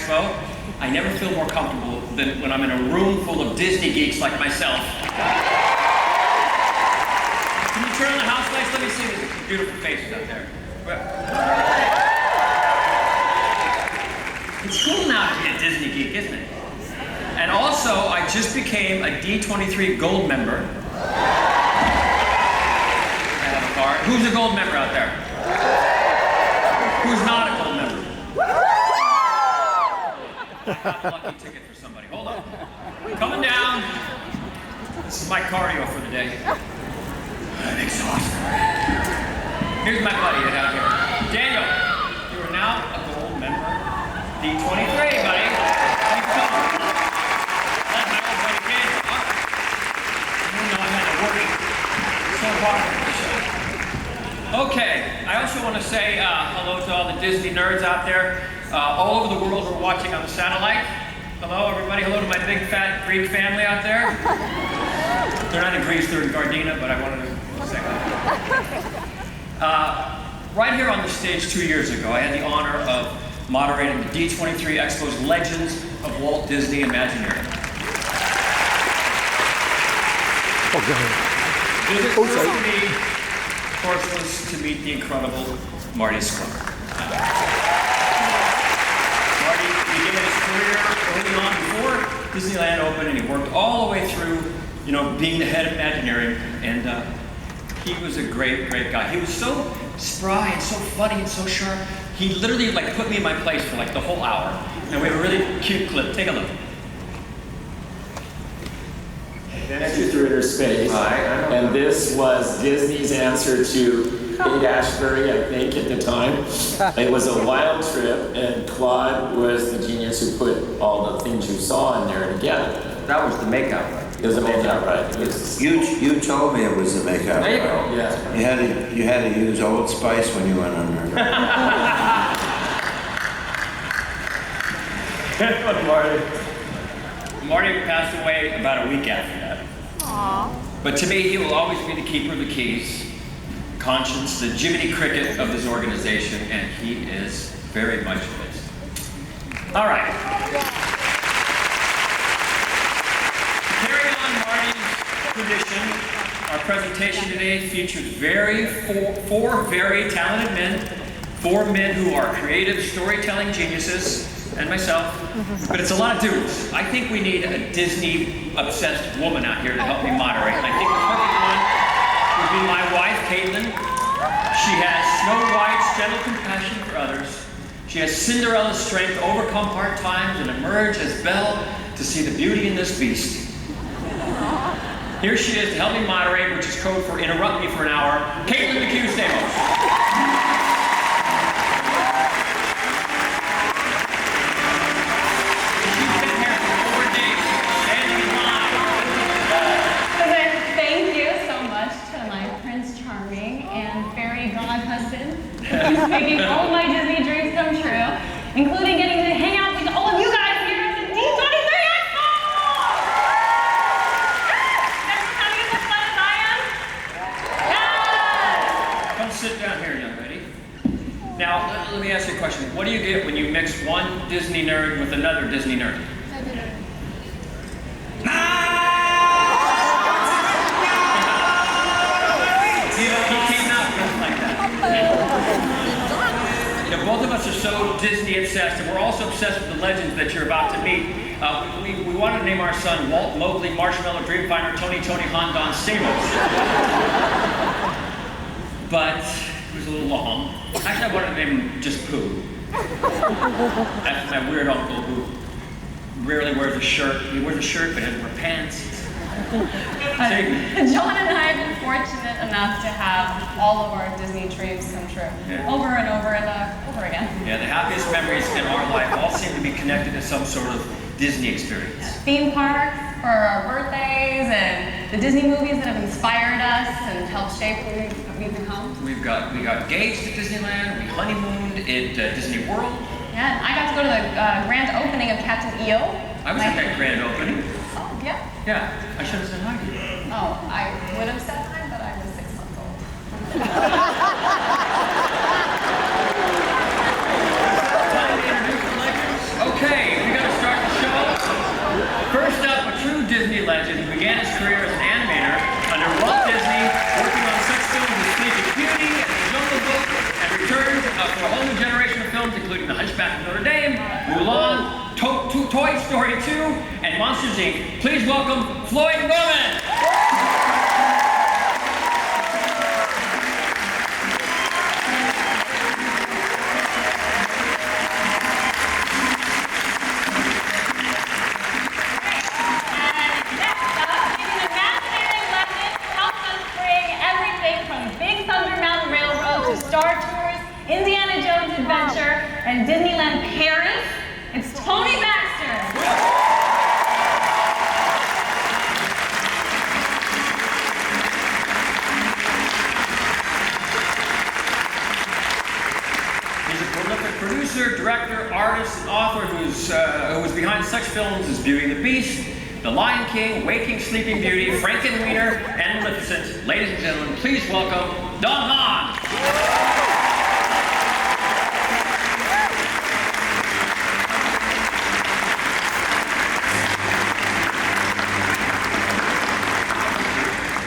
Expo. I never feel more comfortable than when I'm in a room full of Disney geeks like myself. Can you turn on the house lights? Let me see these beautiful faces out there. It's cool now to be a Disney geek, isn't it? And also, I just became a D23 Gold member. I have a card. Who's a Gold member out there? Who's not a Gold member? I got a lucky ticket for somebody. Hold on. Coming down. This is my cardio for the day. I'm exhausted. Here's my buddy I have here. Daniel, you are now a Gold member. D23, buddy. Keep coming. Let my old buddy Daniel up. You know I had to work so hard for the show. Okay, I also want to say hello to all the Disney nerds out there. All over the world who are watching on the satellite. Hello, everybody. Hello to my big, fat Greek family out there. They're not in Greece, they're in Gardena, but I wanted to say that. Right here on the stage 2 years ago, I had the honor of moderating the D23 Expo's Legends of Walt Disney Imagineering. The first for me, of course, was to meet the incredible Marty Sklar. Marty began his career early on before Disneyland opened, and he worked all the way through, you know, being the head of Imagineering, and he was a great, great guy. He was so spry and so funny and so sharp. He literally like put me in my place for like the whole hour, and we have a really cute clip. Take a look. Adventure Through Inner Space, and this was Disney's answer to Haight-Ashbury, I think, at the time. It was a wild trip, and Claude was the genius who put all the things you saw in there together. That was the makeout, right? It was a makeout, right? You told me it was a makeout. There you go. Yeah. You had to use Old Spice when you went under. Marty passed away about a week after that. Aww. But to me, he will always be the keeper of the keys, conscience, the Jiminy Cricket of this organization, and he is very much missed. All right. To carry on Marty's tradition, our presentation today features four very talented men, 4 men who are creative storytelling geniuses, and myself, but it's a lot of dudes. I think we need a Disney-obsessed woman out here to help me moderate. And I think the perfect one would be my wife, Caitlin. She has Snow White's gentle compassion for others. She has Cinderella's strength to overcome hard times and emerge as Belle to see the beauty in this beast. Here she is to help me moderate, which is code for interrupt me for an hour, Caitlin McHugh Stamos. He's making all my Disney dreams come true, including getting to hang out with all of you guys here at the D23 Expo! Everyone's having as much fun as I am? Yes! Come sit down here, young lady. Now, let me ask you a question. What do you get when you mix one Disney nerd with another Disney nerd? Both of us are so Disney obsessed, and we're also obsessed with the legends that you're about to meet. We wanted to name our son Walt, Mowgli, Marshmallow, Dreamfinder, Tony, Hahn, John Stamos. But it was a little long. Actually, I wanted to name him just Pooh. That's my weird uncle who rarely wears a shirt. He wears a shirt, but doesn't wear pants. John and I have been fortunate enough to have all of our Disney dreams come true, over and over and over again. Yeah, the happiest memories in our life all seem to be connected to some sort of Disney experience. Theme parks for our birthdays and the Disney movies that have inspired us and helped shape who we've become. We got engaged at Disneyland. We honeymooned at Disney World. Yeah, and I got to go to the grand opening of Captain EO. I was at that grand opening. Oh, yeah? Yeah, I should have said hi to you. Oh, I would have said hi, but I was 6 months old. Okay, for a whole new generation of films, including The Hunchback of Notre Dame, Mulan, Toy Story 2, and Monsters, Inc. Please welcome Floyd Norman. Star Tours, Indiana Jones Adventure, and Disneyland Paris, it's Tony Baxter. He's a prolific producer, director, artist, and author who was behind such films as Beauty and the Beast, The Lion King, Waking Sleeping Beauty, Frankenweenie, and Maleficent. Ladies and gentlemen, please welcome Hahn.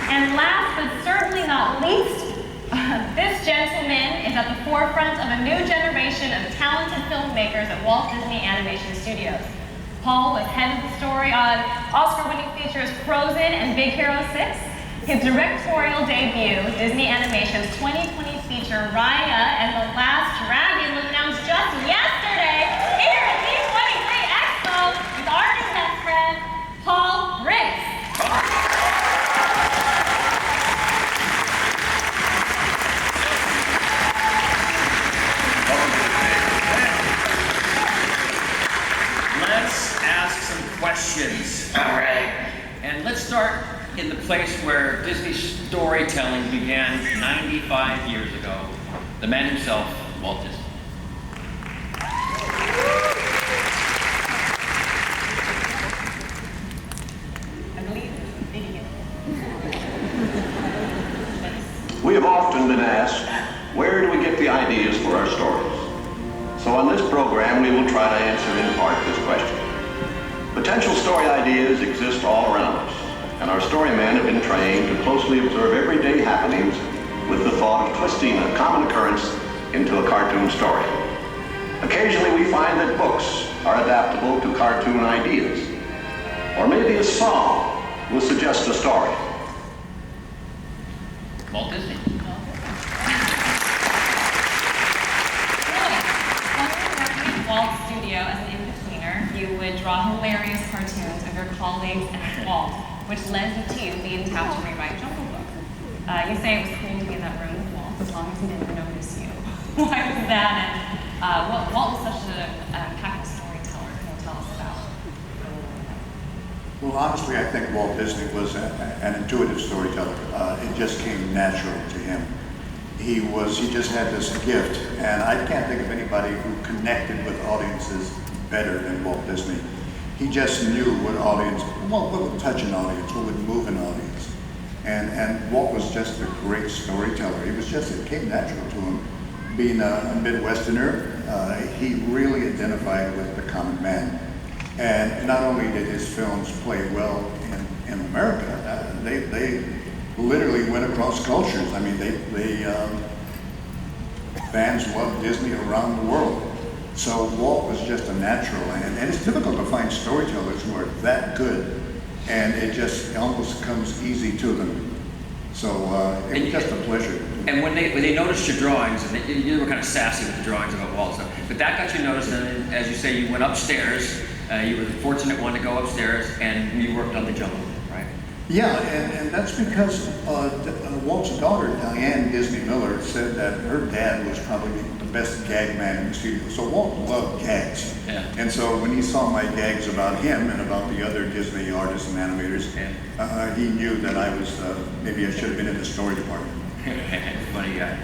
And last but certainly not least, this gentleman is at the forefront of a new generation of talented filmmakers at Walt Disney Animation Studios. Paul was head of the story on Oscar-winning features Frozen and Big Hero 6. His directorial debut, Disney Animation's 2020 feature Raya and the Last Dragon, was announced just yesterday here at D23 Expo with our new best friend, Paul Briggs. Let's ask some questions. All right. And let's start in the place where Disney storytelling began 95 years ago. The man himself, Walt Disney. I believe it's video. We have often been asked, where do we get the ideas for our stories? So on this program, we will try to answer in part this question. Potential story ideas exist all around us, and our story men have been trained to closely observe everyday happenings with the thought of twisting a common occurrence into a cartoon story. Occasionally we find that books are adaptable to cartoon ideas, or maybe a song will suggest a story. Walt Disney. Walt's studio as an in-betweener, you would draw hilarious cartoons of your colleagues and Walt, which led you to the intent to rewrite Jungle Book. You say it was cool to be in that room with Walt as long as he didn't notice you. Why was that? And Walt was such an impactful storyteller. Can you tell us about? Well, honestly, I think Walt Disney was an intuitive storyteller. It just came natural to him. He just had this gift, and I can't think of anybody who connected with audiences better than Walt Disney. He just knew what would touch an audience, what would move an audience. And Walt was just a great storyteller. It came natural to him. Being a Midwesterner, he really identified with the common man. And not only did his films play well in America, they literally went across cultures. I mean, fans loved Disney around the world. So Walt was just a natural, and it's difficult to find storytellers who are that good, and it just almost comes easy to them. So it was just a pleasure. And when they noticed your drawings, and you were kind of sassy with the drawings about Walt stuff, but that got you noticed, and as you say, you went upstairs. You were the fortunate one to go upstairs, and you worked on the Jungle Book, right? Yeah, and that's because Walt's daughter, Diane Disney Miller, said that her dad was probably the best gag man in the studio. So Walt loved gags. Yeah. And so when he saw my gags about him and about the other Disney artists and animators, he knew that maybe I should have been in the story department. Funny guy.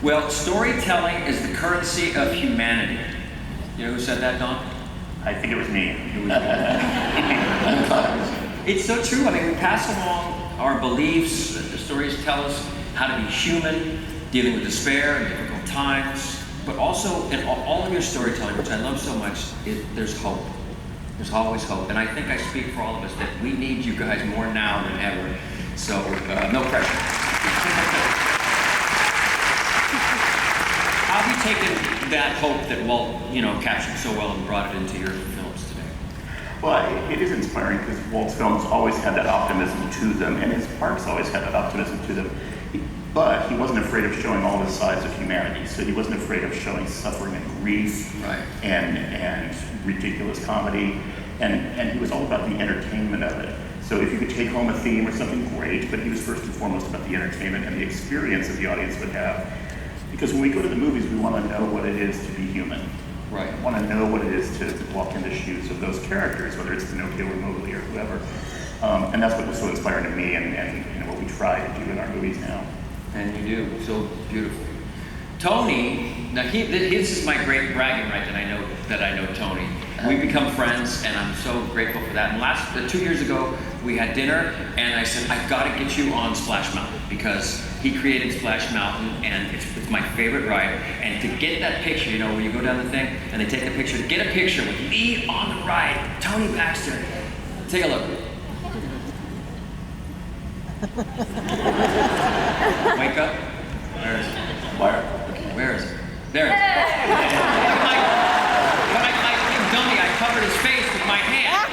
Well, storytelling is the currency of humanity. You know who said that, Don? I think it was me. It's so true. I mean, we pass along our beliefs. The stories tell us how to be human, dealing with despair and difficult times. But also, in all of your storytelling, which I love so much, there's hope. There's always hope. And I think I speak for all of us that we need you guys more now than ever. So, no pressure. I'll be taken that hope that Walt, captured so well and brought it into your films today? Well, it is inspiring because Walt's films always had that optimism to them, and his parks always had that optimism to them. But he wasn't afraid of showing all the sides of humanity. So he wasn't afraid of showing suffering and grief, Right. and ridiculous comedy, and he was all about the entertainment of it. So if you could take home a theme or something, great, but he was first and foremost about the entertainment and the experience that the audience would have. Because when we go to the movies, we want to know what it is to be human. Right. We want to know what it is to walk in the shoes of those characters, whether it's Pinocchio or Mowgli or whoever. And that's what was so inspiring to me, and what we try to do in our movies now. And you do, so beautiful. Tony, now this is my great bragging right that I know Tony. We've become friends, and I'm so grateful for that. And 2 years ago, we had dinner, and I said, I've got to get you on Splash Mountain, because he created Splash Mountain, and it's my favorite ride. And to get that picture, where you go down the thing, and they take the picture, to get a picture with me on the ride, Tony Baxter. Take a look. Wake up. Where is it? Where is it? There it is. Like dummy, I covered his face with my hand.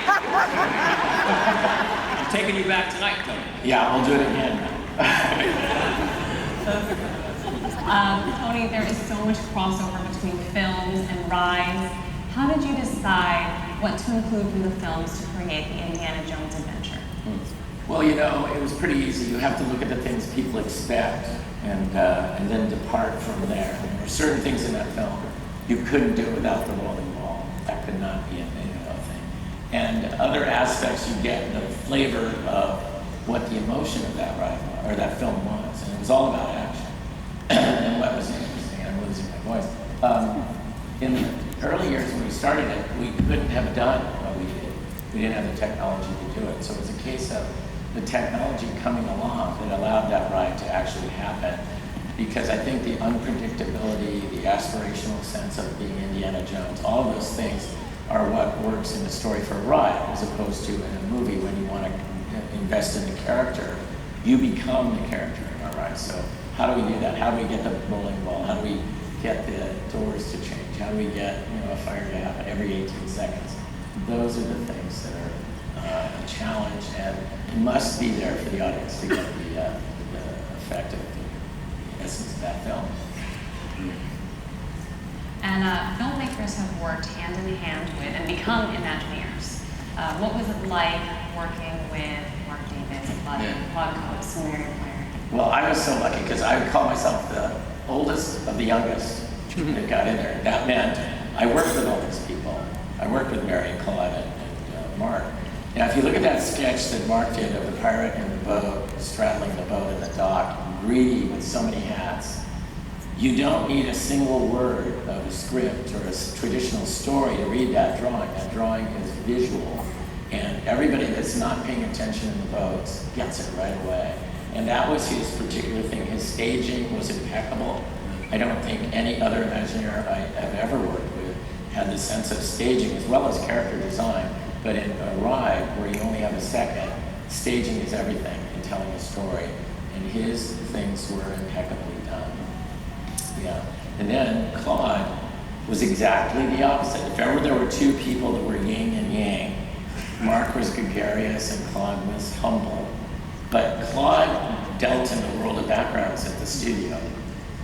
I'm taking you back tonight, Tony. Yeah, we'll do it again. Tony, there is so much crossover between films and rides. How did you decide what to include from the films to create the Indiana Jones adventure? Well, it was pretty easy. You have to look at the things people expect and then depart from there. There were certain things in that film you couldn't do without the rolling ball. That could not be a thing. And other aspects, you get the flavor of what the emotion of that ride or that film was. And it was all about action. And what was interesting, I'm losing my voice. In the early years when we started it, we couldn't have done what we did. We didn't have the technology to do it. So it was a case of the technology coming along that allowed that ride to actually happen. Because I think the unpredictability, the aspirational sense of being Indiana Jones, all of those things are what works in the story for a ride, as opposed to in a movie when you want to invest in the character. You become the character in our ride. So how do we do that? How do we get the bowling ball? How do we get the doors to change? How do we get a fire to happen every 18 seconds? Those are the things that are a challenge, and it must be there for the audience to get the effect of the essence of that film. And filmmakers have worked hand in hand with and become Imagineers. What was it like working with Mark Davis, Claude Coates, and Mary Blair? Well, I was so lucky because I would call myself the oldest of the youngest that got in there. That meant I worked with all these people. I worked with Mary and Claude and Mark. Now, if you look at that sketch that Mark did of the pirate in the boat, straddling the boat in the dock, greedy with so many hats, you don't need a single word of a script or a traditional story to read that drawing. That drawing is visual, and everybody that's not paying attention in the boats gets it right away. And that was his particular thing. His staging was impeccable. I don't think any other Imagineer I have ever worked with had the sense of staging as well as character design. But in a ride where you only have a second, staging is everything in telling a story. And his things were impeccably done. Yeah. And then Claude was exactly the opposite. If ever there were two people that were yin and yang, Mark was gregarious and Claude was humble. But Claude dealt in the world of backgrounds at the studio.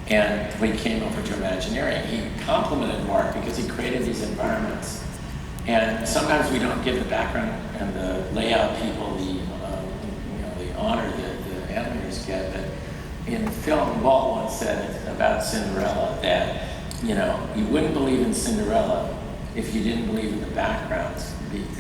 And when he came over to Imagineering, he complimented Mark because he created these environments. And sometimes we don't give the background and the layout people the honor that the animators get. But in film, Walt once said about Cinderella that you wouldn't believe in Cinderella if you didn't believe in the backgrounds,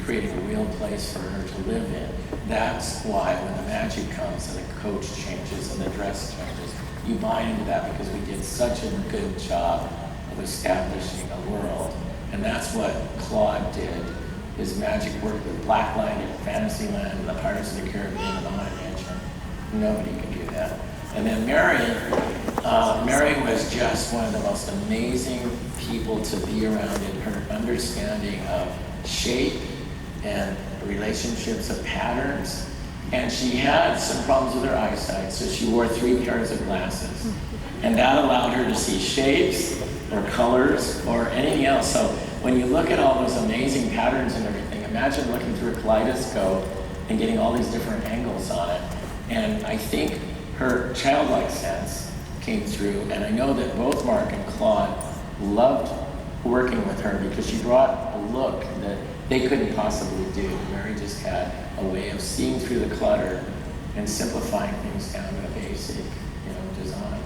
creating a real place for her to live in. That's why when the magic comes and the coach changes and the dress changes, you buy into that because we did such a good job of establishing a world. And that's what Claude did. His magic worked with Blacklight and Fantasyland and the Pirates of the Caribbean and the Haunted Mansion. Nobody could do that. And then Mary was just one of the most amazing people to be around in her understanding of shape and relationships of patterns. And she had some problems with her eyesight, so she wore 3 pairs of glasses. And that allowed her to see shapes or colors or anything else. So when you look at all those amazing patterns and everything, imagine looking through a kaleidoscope and getting all these different angles on it. And I think her childlike sense came through, and I know that both Mark and Claude loved working with her because she brought a look that they couldn't possibly do. Mary just had a way of seeing through the clutter and simplifying things down to a basic, design.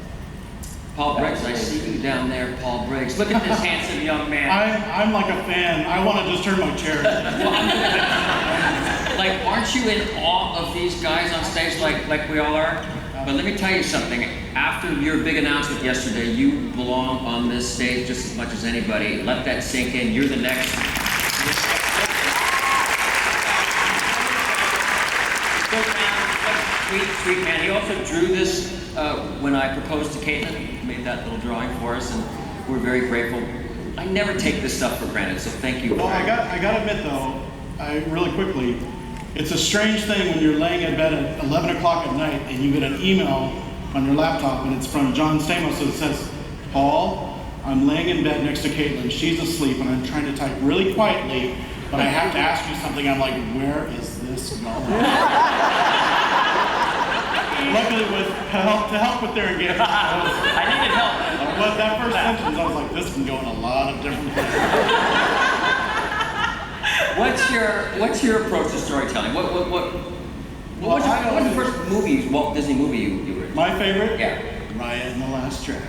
Paul Briggs, I see you down there, Paul Briggs. Look at this handsome young man. I'm like a fan. I want to just turn my chair. Like, aren't you in awe of these guys on stage like we all are? But let me tell you something. After your big announcement yesterday, you belong on this stage just as much as anybody. Let that sink in. You're the next. Sweet man. He also drew this when I proposed to Caitlin. He made that little drawing for us, and we're very grateful. I never take this stuff for granted, so thank you. Well, I got to admit though, really quickly, it's a strange thing when you're laying in bed at 11 o'clock at night and you get an email on your laptop and it's from John Stamos that says, Paul, I'm laying in bed next to Caitlin. She's asleep and I'm trying to type really quietly, but I have to ask you something. I'm like, where is this going? Luckily, to help with their engagement, I needed help. But that first sentence, I was like, this can go in a lot of different places. What's your approach to storytelling? What was the first movie, Walt Disney movie you were in? My favorite? Yeah. Raya and the Last Dragon.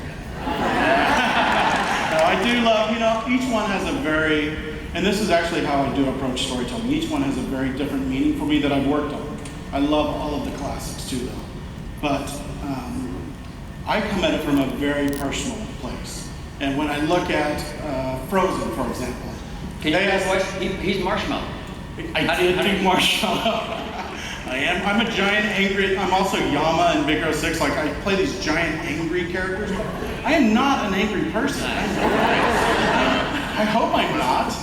I do love, each one has a very, and this is actually how I do approach storytelling. Each one has a very different meaning for me that I've worked on. I love all of the classics too, though. But I come at it from a very personal place. And when I look at Frozen, for example, Can you guess what? He's Marshmallow. I did do Marshmallow. I'm a giant angry, I'm also Yama in Big Hero 6, like I play these giant angry characters, but I am not an angry person. I hope I'm not.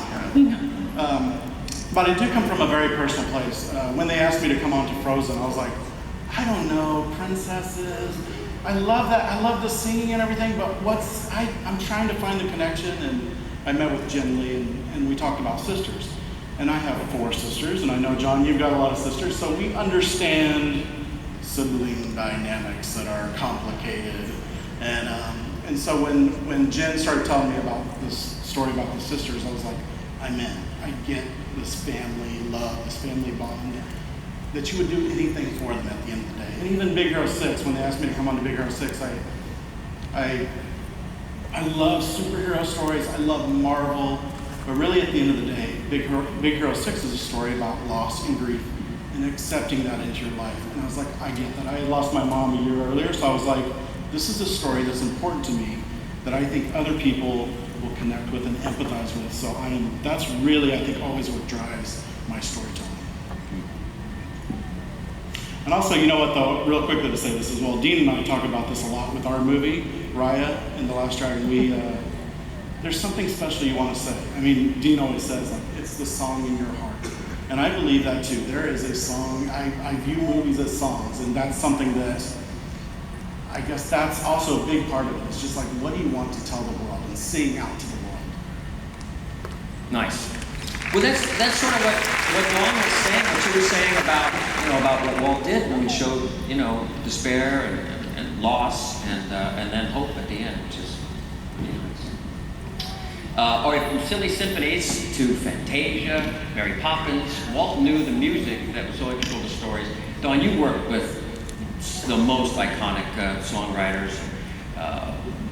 But I do come from a very personal place. When they asked me to come on to Frozen, I was like, I don't know, princesses. I love that, I love the singing and everything, but I'm trying to find the connection, and I met with Jen Lee and we talked about sisters. And I have 4 sisters, and I know, John, you've got a lot of sisters, so we understand sibling dynamics that are complicated. And so when Jen started telling me about this story about the sisters, I was like, I'm in. I get this family love, this family bond, that you would do anything for them at the end of the day. And even Big Hero 6, when they asked me to come on to Big Hero 6, I love superhero stories, I love Marvel, but really at the end of the day, Big Hero 6 is a story about loss and grief and accepting that into your life. And I was like, I get that. I had lost my mom a year earlier, so I was like, this is a story that's important to me that I think other people will connect with and empathize with. So that's really, I think, always what drives my storytelling. And also, you know what though, real quickly to say this as well, Dean and I talk about this a lot with our movie, Raya and the Last Dragon. There's something special you want to say. I mean, Dean always says, like, it's the song in your heart. And I believe that too. There is a song, I view movies as songs, and that's something that, I guess that's also a big part of it. It's just like, what do you want to tell the world and sing out to the world? Nice. Well, that's sort of what Dawn was saying, what you were saying about what Walt did when he showed, despair and loss and then hope at the end, which is really nice. Or from Silly Symphonies to Fantasia, Mary Poppins, Walt knew the music that was so integral to stories. Dawn, you worked with the most iconic songwriters.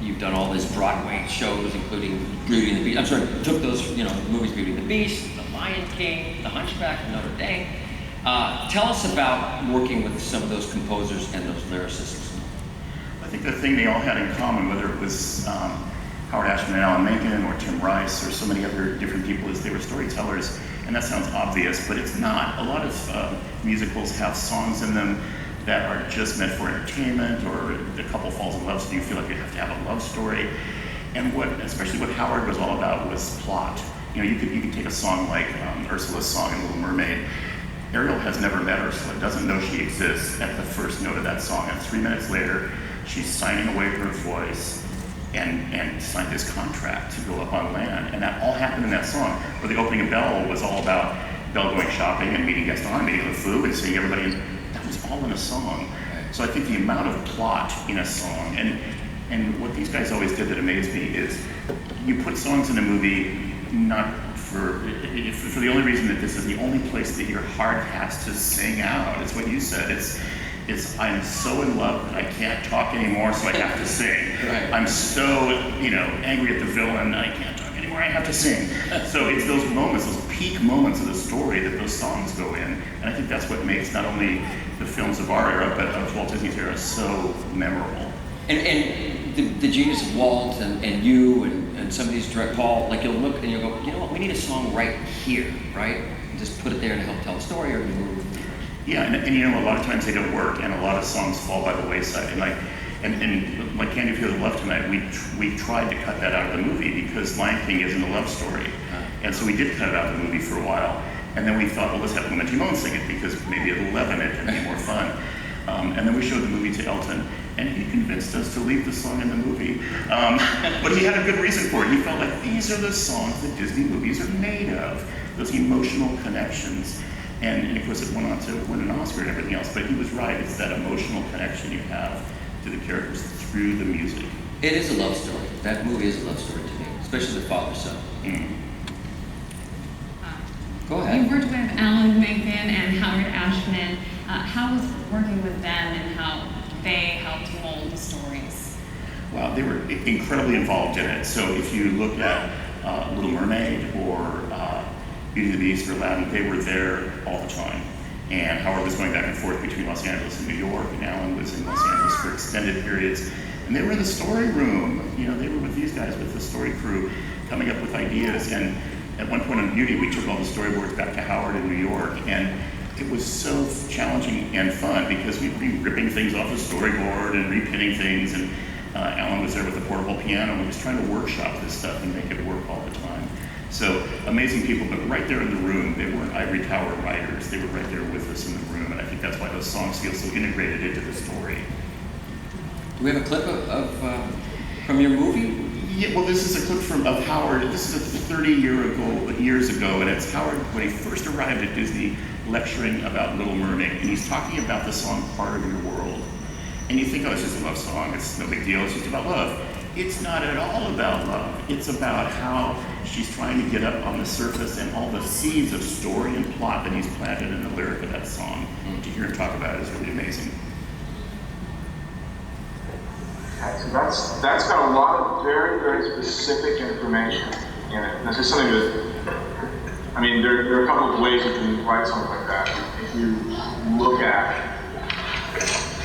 You've done all these Broadway shows, including Beauty and the Beast. I'm sorry, took those, movies, Beauty and the Beast, The Lion King, The Hunchback, Notre. Tell us about working with some of those composers and those lyricists. I think the thing they all had in common, whether it was Howard Ashman and Alan Menken or Tim Rice or so many other different people, is they were storytellers. And that sounds obvious, but it's not. A lot of musicals have songs in them that are just meant for entertainment, or the couple falls in love, so you feel like you have to have a love story. And especially what Howard was all about was plot. You could take a song like Ursula's song in Little Mermaid. Ariel has never met Ursula, doesn't know she exists at the first note of that song, and 3 minutes later, she's signing away her voice and signed this contract to go up on land. And that all happened in that song, where the opening of Belle was all about Belle going shopping and meeting Gaston, meeting LeFou, and seeing everybody. And that was all in a song. So I think the amount of plot in a song, and what these guys always did that amazed me is you put songs in a movie not for the only reason that this is the only place that your heart has to sing out. It's what you said. It's I'm so in love that I can't talk anymore, so I have to sing. Right. I'm so, angry at the villain, I can't talk anymore, I have to sing. So it's those moments, those peak moments of the story that those songs go in. And I think that's what makes not only the films of our era, but of Walt Disney's era so memorable. And the genius of Walt and you and some of these direct Paul, like you'll look and you'll go, you know what, we need a song right here, right? And just put it there to help tell a story or move. Yeah, and a lot of times they don't work, and a lot of songs fall by the wayside. And like Candy Feels Love Tonight, we tried to cut that out of the movie because Lion King isn't a love story, and so we did cut it out of the movie for a while. And then we thought, well, let's have Uma Timon sing it because maybe it'll leaven it and be more fun. And then we showed the movie to Elton, and he convinced us to leave the song in the movie. But he had a good reason for it. He felt like these are the songs that Disney movies are made of, those emotional connections. And of course, it went on to win an Oscar and everything else. But he was right. It's that emotional connection you have to the characters through the music. It is a love story. That movie is a love story to me, especially the father-son. Go ahead. You worked with Alan Menken and Howard Ashman. How was working with them and how they helped mold the stories? Wow, they were incredibly involved in it. So if you look at Little Mermaid or Beauty and the Beast or Aladdin, they were there all the time. And Howard was going back and forth between Los Angeles and New York, and Alan was in Los Angeles for extended periods. And they were in the story room. They were with these guys, with the story crew, coming up with ideas. And at one point on Beauty, we took all the storyboards back to Howard in New York, and it was so challenging and fun because we'd be ripping things off the storyboard and repinning things, and Alan was there with a portable piano and was trying to workshop this stuff and make it work all the time. So amazing people, but right there in the room, they weren't ivory tower writers. They were right there with us in the room, and I think that's why those songs feel so integrated into the story. Do we have a clip of from your movie? Yeah, well, this is a clip of Howard. This is 30 years ago, and it's Howard when he first arrived at Disney lecturing about Little Mermaid, and he's talking about the song Part of Your World. And you think, oh, it's just a love song, it's no big deal, it's just about love. It's not at all about love. It's about how she's trying to get up on the surface and all the seeds of story and plot that he's planted in the lyric of that song. And to hear him talk about it is really amazing. That's got a lot of very, very specific information in it. This is something that, there are a couple of ways you can write something like that. If you look at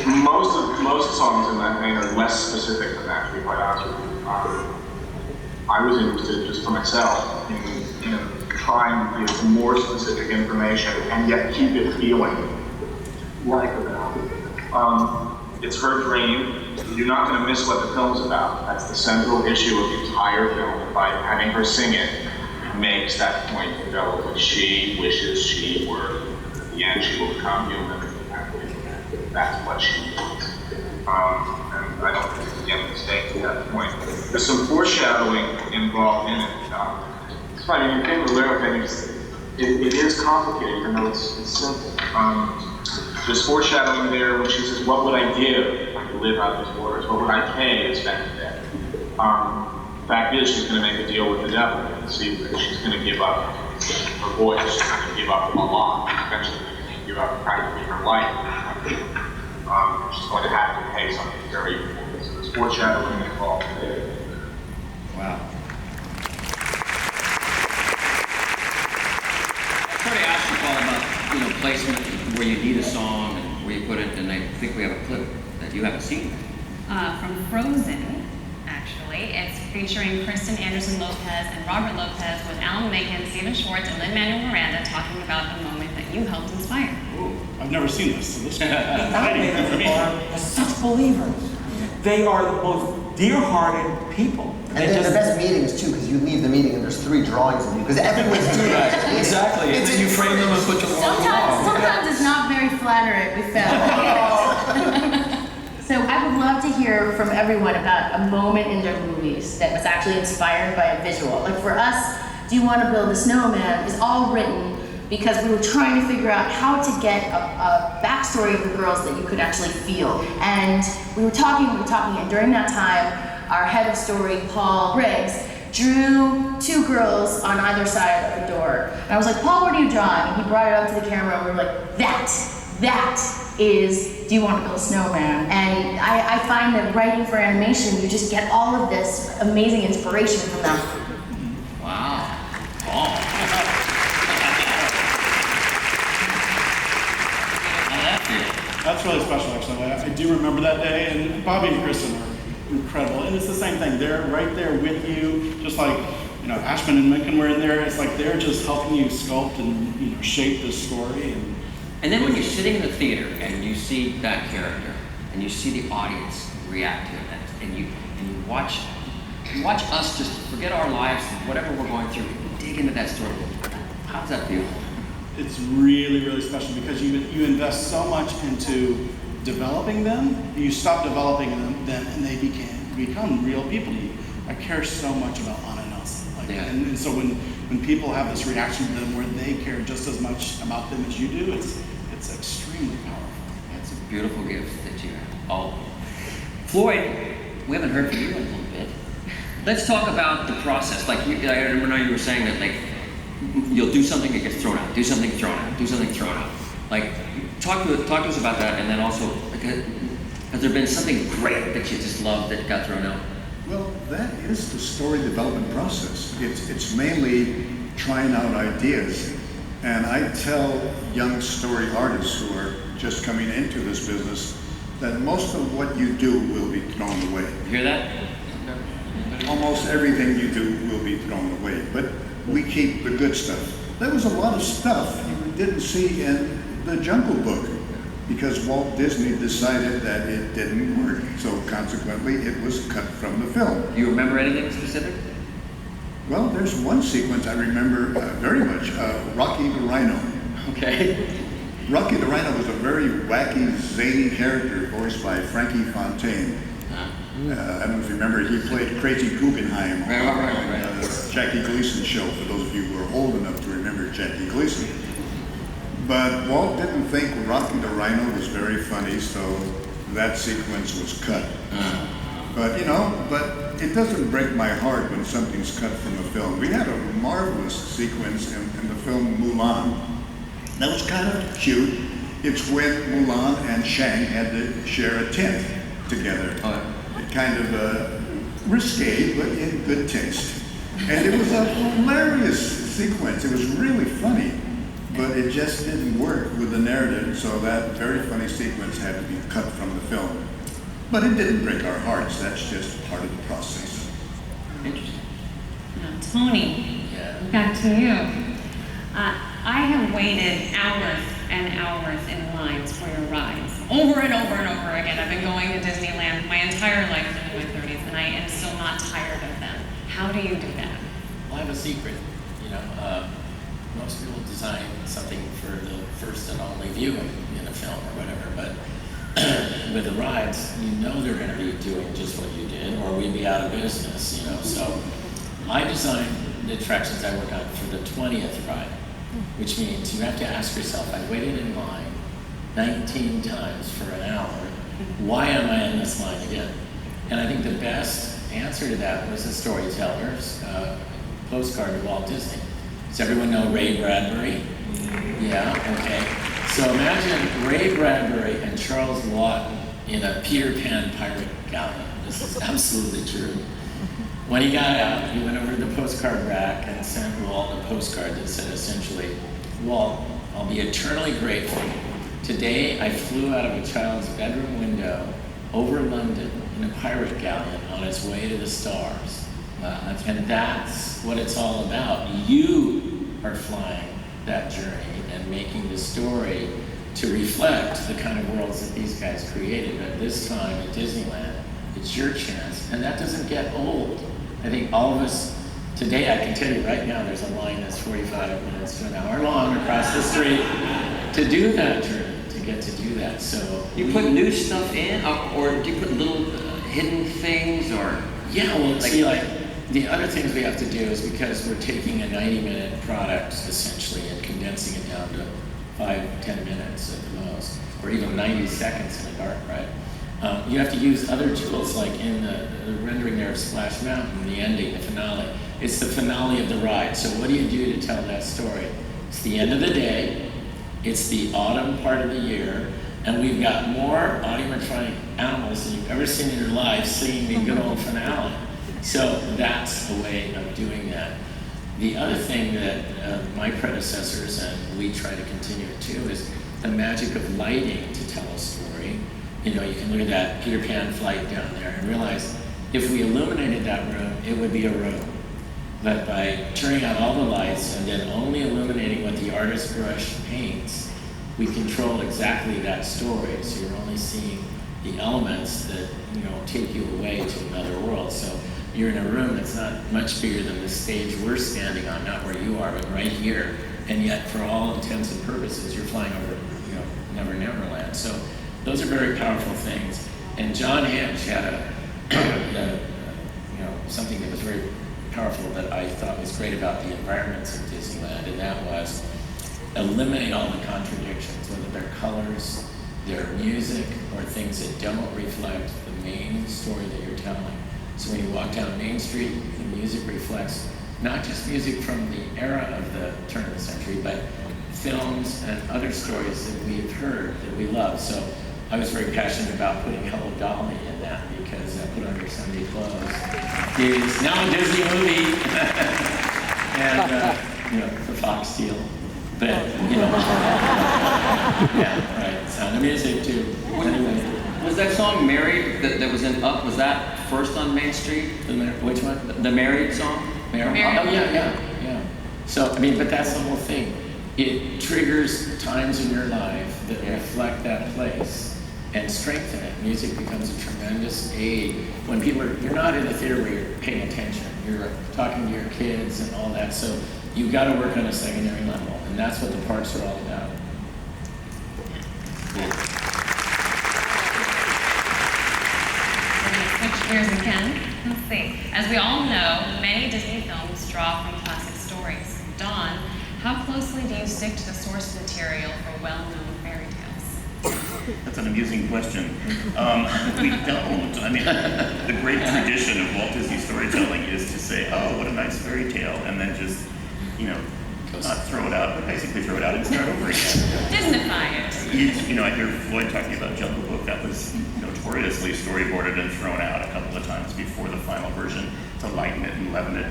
most songs in that vein are less specific than that, to be quite honest with you. I was interested, just for myself, in trying to give more specific information and yet keep it feeling like a ballad. It's her dream. You're not going to miss what the film's about. That's the central issue of the entire film. And by having her sing it, makes that point develop. She wishes she were, at the end, she will become human. That's what she wants. And I don't think it's again a mistake to that point. There's some foreshadowing involved in it. It's funny, when you think of the lyric things, it is complicated, even though it's simple. There's foreshadowing there when she says, what would I give if I could live out these waters? What would I pay to spend the day? Fact is, she's going to make a deal with the devil and see that she's going to give up her voice. She's going to give up a lot. Eventually, she's going to give up practically her life. She's going to have to pay something very important. So there's foreshadowing involved there. Wow. I sort of asked you, Paul, about placement, where you need a song and where you put it, and I think we have a clip that you haven't seen. From Frozen, actually. It's featuring Kristen Anderson Lopez and Robert Lopez with Alan Menken, Stephen Schwartz, and Lin-Manuel Miranda talking about a moment that you helped inspire. Ooh, I've never seen this, so this is Animators are such believers. They are the most dear-hearted people. And then the best meetings too, because you leave the meeting and there's 3 drawings of you, because everyone's doing it. Exactly, and then you frame them and put them on the wall. Sometimes it's not very flattering, we found. So I would love to hear from everyone about a moment in their movies that was actually inspired by a visual. Like for us, Do You Want to Build a Snowman is all written because we were trying to figure out how to get a backstory of the girls that you could actually feel. And we were talking, and during that time, our head of story, Paul Briggs, drew two girls on either side of the door. And I was like, Paul, what are you drawing? And he brought it up to the camera, and we were like, that is Do You Want to Build a Snowman? And I find that writing for animation, you just get all of this amazing inspiration from them. Wow. Oh. That's really special, actually. I do remember that day, and Bobby and Kristen are incredible. And it's the same thing. They're right there with you, just like, you know, Ashman and Menken were in there. It's like they're just helping you sculpt and, you know, shape this story. And then when you're sitting in the theater and you see that character and you see the audience react to it, and you watch us just forget our lives and whatever we're going through, dig into that story. How does that feel? It's really, really special because you invest so much into developing them. You stop developing them and they become real people to you. I care so much about Anna and Elsa. And so when people have this reaction to them where they care just as much about them as you do, it's extremely powerful. It's a beautiful gift that you have. All of you. Floyd, we haven't heard from you in a little bit. Let's talk about the process. Like I know you were saying that, like, you'll do something, it gets thrown out. Do something, thrown out. Do something, thrown out. Like, talk to us about that, and then also, like, has there been something great that you just loved that got thrown out? Well, that is the story development process. It's mainly trying out ideas. And I tell young story artists who are just coming into this business that most of what you do will be thrown away. You hear that? Almost everything you do will be thrown away, but we keep the good stuff. There was a lot of stuff you didn't see in the Jungle Book because Walt Disney decided that it didn't work. So consequently, it was cut from the film. Do you remember anything specific? Well, there's one sequence I remember very much, Rocky the Rhino. Okay. Rocky the Rhino was a very wacky, zany character voiced by Frankie Fontaine. I don't know if you remember, he played Crazy Guggenheim on the Jackie Gleason show, for those of you who are old enough to remember Jackie Gleason. But Walt didn't think Rocky the Rhino was very funny, so that sequence was cut. But it doesn't break my heart when something's cut from a film. We had a marvelous sequence in the film Mulan. That was kind of cute. It's when Mulan and Shang had to share a tent together. It kind of risque, but in good taste. And it was a hilarious sequence. It was really funny, but it just didn't work with the narrative, so that very funny sequence had to be cut from the film. But it didn't break our hearts. That's just part of the process. Interesting. Now, Tony, back to you. I have waited hours and hours in lines for your rides, over and over and over again. I've been going to Disneyland my entire life in my 30s, and I am still not tired of them. How do you do that? Well, I have a secret. Most people design something for the first and only viewing in a film or whatever, but with the rides, they're going to be doing just what you did, or we'd be out of business, So I designed the attractions I work on for the 20th ride, which means you have to ask yourself, I waited in line 19 times for an hour. Why am I in this line again? And I think the best answer to that was the storyteller's postcard to Walt Disney. Does everyone know Ray Bradbury? Yeah, okay. So imagine Ray Bradbury and Charles Laughton in a Peter Pan pirate galleon. This is absolutely true. When he got out, he went over to the postcard rack and sent Walt a postcard that said essentially, Walt, I'll be eternally grateful. Today I flew out of a child's bedroom window over London in a pirate galleon on its way to the stars. And that's what it's all about. You are flying that journey and making the story to reflect the kind of worlds that these guys created. But this time at Disneyland, it's your chance, and that doesn't get old. I think all of us, today I can tell you right now, there's a line that's 45 minutes to an hour long across the street to do that journey, to get to do that. So you put new stuff in, or do you put little hidden things or? Yeah, well, like the other things we have to do is because we're taking a 90-minute product essentially and condensing it down to 5-10 minutes at the most, or even 90 seconds in the dark, right? You have to use other tools like in the rendering there of Splash Mountain, the ending, the finale. It's the finale of the ride. So what do you do to tell that story? It's the end of the day, it's the autumn part of the year, and we've got more animatronic animals than you've ever seen in your life singing the good old finale. So that's a way of doing that. The other thing that my predecessors and we try to continue it too is the magic of lighting to tell a story. You know, you can look at that Peter Pan flight down there and realize if we illuminated that room, it would be a room. But by turning out all the lights and then only illuminating what the artist brush paints, we control exactly that story. So you're only seeing the elements that, you know, take you away to another world. So you're in a room that's not much bigger than the stage we're standing on, not where you are, but right here. And yet, for all intents and purposes, you're flying over, you know, Neverland. So those are very powerful things. And John Hinch had something that was very powerful that I thought was great about the environments of Disneyland, and that was eliminate all the contradictions, whether they're colors, their music, or things that don't reflect the main story that you're telling. So when you walk down Main Street, the music reflects not just music from the era of the turn of the century, but films and other stories that we've heard, that we love. So I was very passionate about putting Hello Dolly in that because I put on your Sunday clothes. It's now a Disney movie. And, the Fox deal. But, yeah, right. Sound of Music too. Anyway. Was that song Married that was in Up, was that first on Main Street? Which one? The Married song? Married. Oh, yeah. So, but that's the whole thing. It triggers times in your life that reflect that place and strengthen it. Music becomes a tremendous aid when you're not in a theater where you're paying attention. You're talking to your kids and all that. So you've got to work on a secondary level, and that's what the parks are all about. Switch gears again. Let's see. As we all know, many Disney films draw from classic stories. Dawn, how closely do you stick to the source material for well-known fairy tales? That's an amusing question. We don't. I mean, the great tradition of Walt Disney storytelling is to say, oh, what a nice fairy tale, and then just, not throw it out, but basically throw it out and start over again. Disneyfy it. I hear Floyd talking about Jungle Book. That was notoriously storyboarded and thrown out a couple of times before the final version to lighten it and leaven it.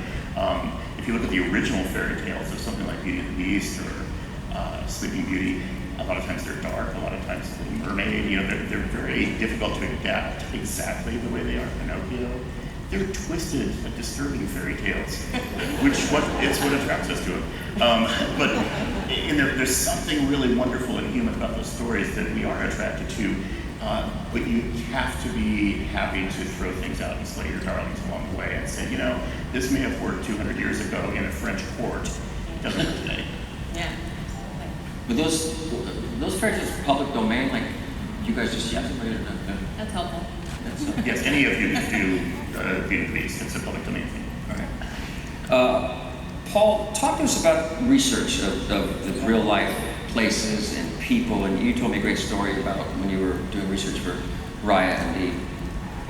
If you look at the original fairy tales of something like Beauty and the Beast or Sleeping Beauty, a lot of times they're dark, a lot of times the Mermaid, they're very difficult to adapt exactly the way they are Pinocchio. They're twisted, but disturbing fairy tales, it's what attracts us to them. But there's something really wonderful and human about those stories that we are attracted to. But you have to be happy to throw things out and slay your darlings along the way and say, this may have worked 200 years ago in a French court. It doesn't work today. Yeah. But those fairy tales are public domain, like you guys just That's helpful. Yes, any of you can do Beauty and the Beast. It's a public domain thing. All right. Paul, talk to us about research of the real life places and people, and you told me a great story about when you were doing research for Raya and the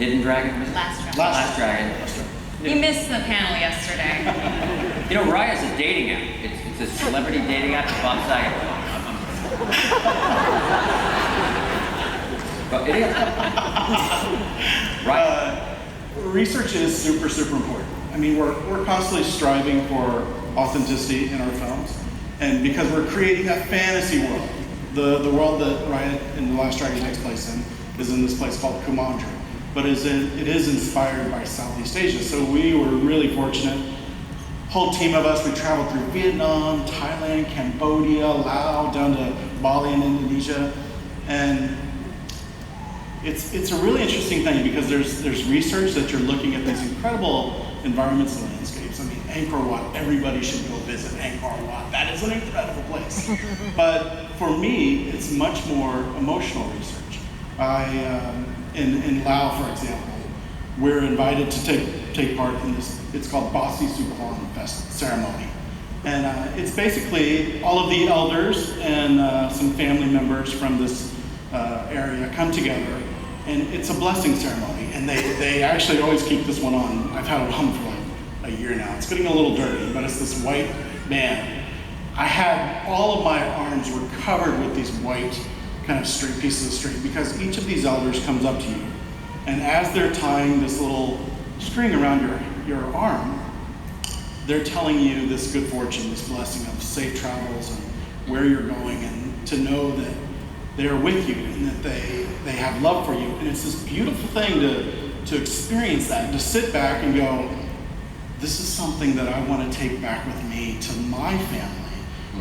Hidden Dragon? Last Dragon. We missed the panel yesterday. Raya is a dating app. It's a celebrity dating app. Bob Saget. But it is. Right. Research is super, super important. I mean, we're constantly striving for authenticity in our films. And because we're creating a fantasy world, the world that Raya and the Last Dragon takes place in is in this place called Kumandra. But it is inspired by Southeast Asia. So we were really fortunate. Whole team of us, we traveled through Vietnam, Thailand, Cambodia, Laos, down to Bali in Indonesia. And it's a really interesting thing because there's research that you're looking at these incredible environments and landscapes. I mean, Angkor Wat, everybody should go visit Angkor Wat. That is an incredible place. But for me, it's much more emotional research. In Laos, for example, we're invited to take part in this. It's called Bossy Sukorn Fest ceremony. And it's basically all of the elders and some family members from this area come together, and it's a blessing ceremony. And they actually always keep this one on. I've had it on for like a year now. It's getting a little dirty, but it's this white band. I had all of my arms were covered with these white kind of string, pieces of string, because each of these elders comes up to you, and as they're tying this little string around your arm, they're telling you this good fortune, this blessing of safe travels and where you're going, and to know that they're with you and that they have love for you. And it's this beautiful thing to experience that, and to sit back and go, this is something that I want to take back with me to my family,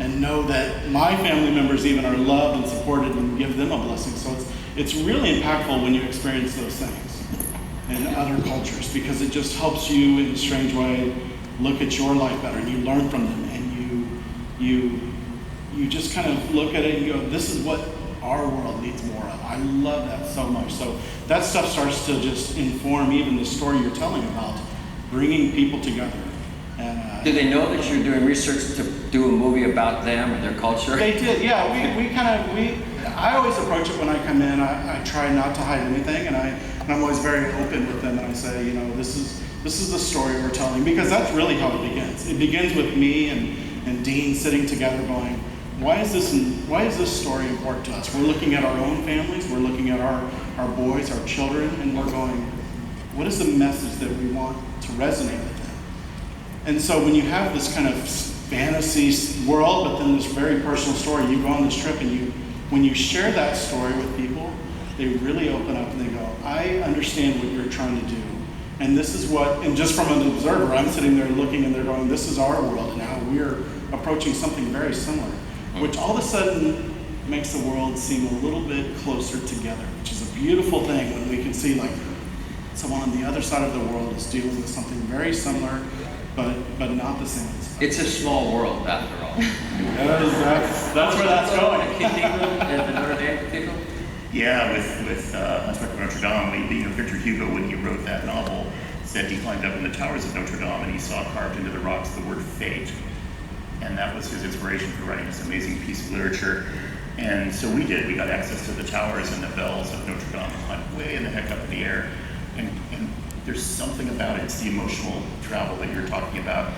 and know that my family members even are loved and supported, and give them a blessing. So it's really impactful when you experience those things in other cultures, because it just helps you in a strange way look at your life better, and you learn from them, and you just kind of look at it and go, this is what our world needs more of. I love that so much. So that stuff starts to just inform even the story you're telling about bringing people together. And do they know that you're doing research to do a movie about them and their culture? They did, yeah. I always approach it when I come in. I try not to hide anything, and I'm always very open with them, and I say, this is the story we're telling, because that's really how it begins. It begins with me and Dean sitting together going, why is this story important to us? We're looking at our own families, we're looking at our boys, our children, and we're going, what is the message that we want to resonate with them? And so when you have this kind of fantasy world, but then this very personal story, you go on this trip, and when you share that story with people, they really open up and they go, I understand what you're trying to do. And this is and just from an observer, I'm sitting there looking, and they're going, this is our world, and now we're approaching something very similar, which all of a sudden makes the world seem a little bit closer together, which is a beautiful thing when we can see like someone on the other side of the world is dealing with something very similar, but not the same. It's a small world, after all. That's where that's going. The Notre Dame Cathedral? Yeah, with Hunchback of Notre Dame, Victor Hugo, when he wrote that novel, said he climbed up in the towers of Notre Dame and he saw carved into the rocks the word fate. And that was his inspiration for writing this amazing piece of literature. And so we did. We got access to the towers and the bells of Notre Dame, climbed way in the heck up in the air. And there's something about it. It's the emotional travel that you're talking about,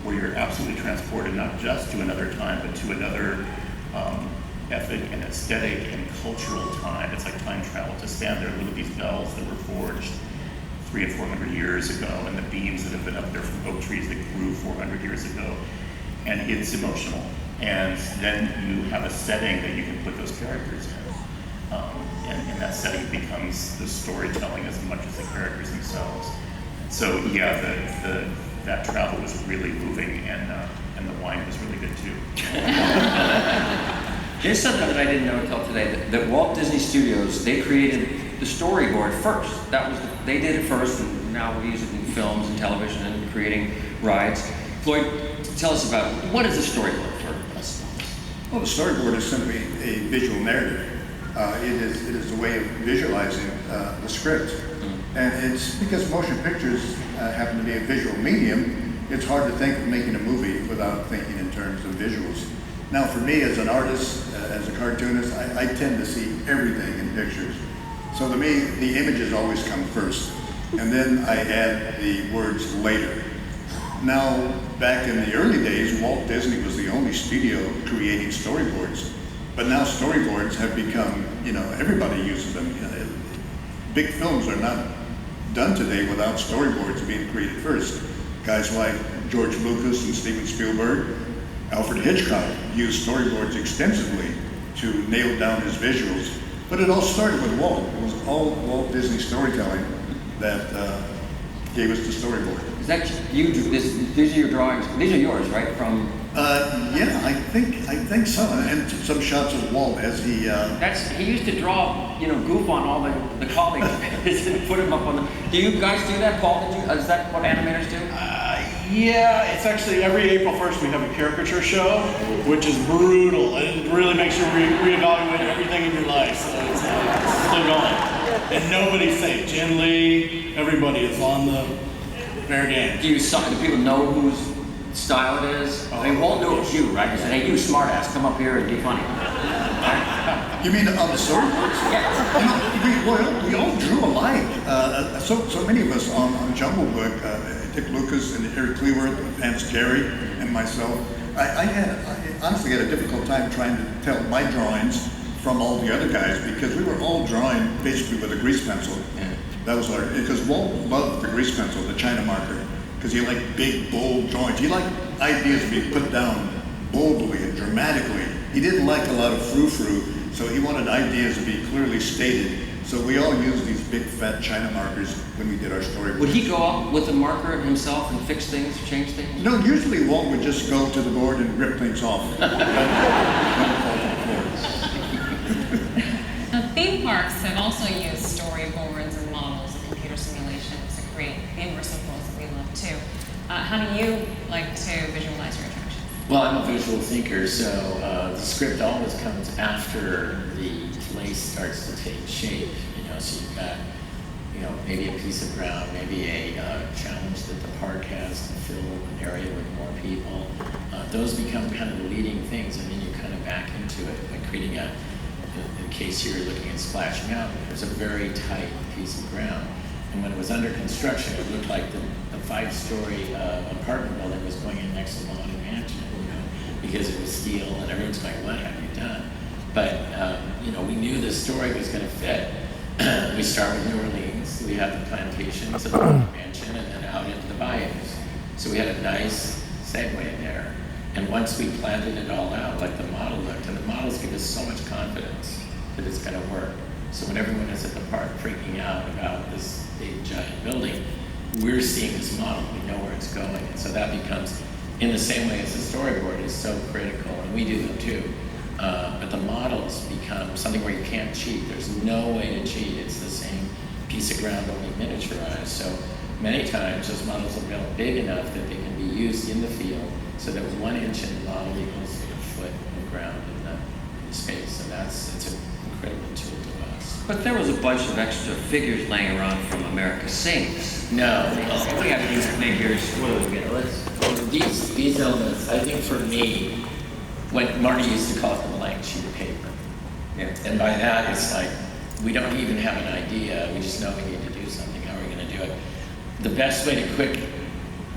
where you're absolutely transported not just to another time, but to another ethic and aesthetic and cultural time. It's like time travel to stand there and look at these bells that were forged 300 and 400 years ago, and the beams that have been up there from oak trees that grew 400 years ago. And it's emotional. And then you have a setting that you can put those characters in. And that setting becomes the storytelling as much as the characters themselves. So yeah, that travel was really moving, and the wine was really good too. Here's something that I didn't know until today, that Walt Disney Studios, they created the storyboard first. They did it first, and now we use it in films and television and creating rides. Floyd, tell us about what is the storyboard for us? Well, the storyboard is simply a visual narrative. It is a way of visualizing the script. And it's because motion pictures happen to be a visual medium, it's hard to think of making a movie without thinking in terms of visuals. Now for me as an artist, as a cartoonist, I tend to see everything in pictures. So to me, the images always come first, and then I add the words later. Now, back in the early days, Walt Disney was the only studio creating storyboards. But now storyboards have become, everybody uses them. Big films are not done today without storyboards being created first. Guys like George Lucas and Steven Spielberg, Alfred Hitchcock used storyboards extensively to nail down his visuals. But it all started with Walt. It was all Walt Disney storytelling that gave us the storyboard. Is that you? These are your drawings. These are yours, right? From yeah, I think so. And some shots of Walt as he. He used to draw, goof on all the colleagues and put them up on the. Do you guys do that, Paul? Is that what animators do? Yeah, it's actually every April 1st we have a caricature show, which is brutal. It really makes you reevaluate everything in your life. So it's still going, and nobody's safe. Jen Lee. everybody is on the fair game. Do people know whose style it is? I mean, Walt knew it was you, right? He said, hey, you smartass, come up here and be funny. You mean on the storyboards? Yeah. We all drew alike. So many of us on Jungle Book, Dick Lucas and Eric Cleworth, Vance Gary, and myself. I honestly had a difficult time trying to tell my drawings from all the other guys because we were all drawing basically with a grease pencil. Yeah. That was because Walt loved the grease pencil, the China marker, because he liked big, bold drawings. He liked ideas to be put down boldly and dramatically. He didn't like a lot of frou-frou, so he wanted ideas to be clearly stated. So we all used these big, fat China markers when we did our storyboards. Would he go out with a marker himself and fix things, change things? No, usually Walt would just go to the board and rip things off. The theme parks have also used storyboards and models and computer simulations to create the immersive worlds that we love too. How do you like to visualize your attractions? Well, I'm a visual thinker, so the script always comes after the place starts to take shape. So you've got, maybe a piece of ground, maybe a challenge that the park has to fill an area with more people. Those become kind of the leading things, and then you kind of back into it by creating in case you're looking at Splash Mountain, there's a very tight piece of ground. And when it was under construction, it looked like the 5-story apartment building was going in next to Lawn and Mansion, because it was steel, and everyone's going, what have you done? But, we knew the story was going to fit. We start with New Orleans, we have the plantations of the mansion, and then out into the bayous. So we had a nice segue there. And once we planted it all out, like the model looked, and the models give us so much confidence that it's going to work. So when everyone is at the park freaking out about this big giant building, we're seeing this model, we know where it's going. And so that becomes, in the same way as the storyboard is so critical, and we do them too. But the models become something where you can't cheat. There's no way to cheat. It's the same piece of ground, only miniaturized. So many times those models are built big enough that they can be used in the field so that 1 inch in the model equals a foot of ground in the space. And it's an incredible tool to us. But there was a bunch of extra figures laying around from America Sings. No. We have these figures. What do we get? These elements, I think for me, when Marty used to call it the blank sheet of paper. Yeah. And by that, it's like, we don't even have an idea. We just know we need to do something. How are we going to do it? The best way to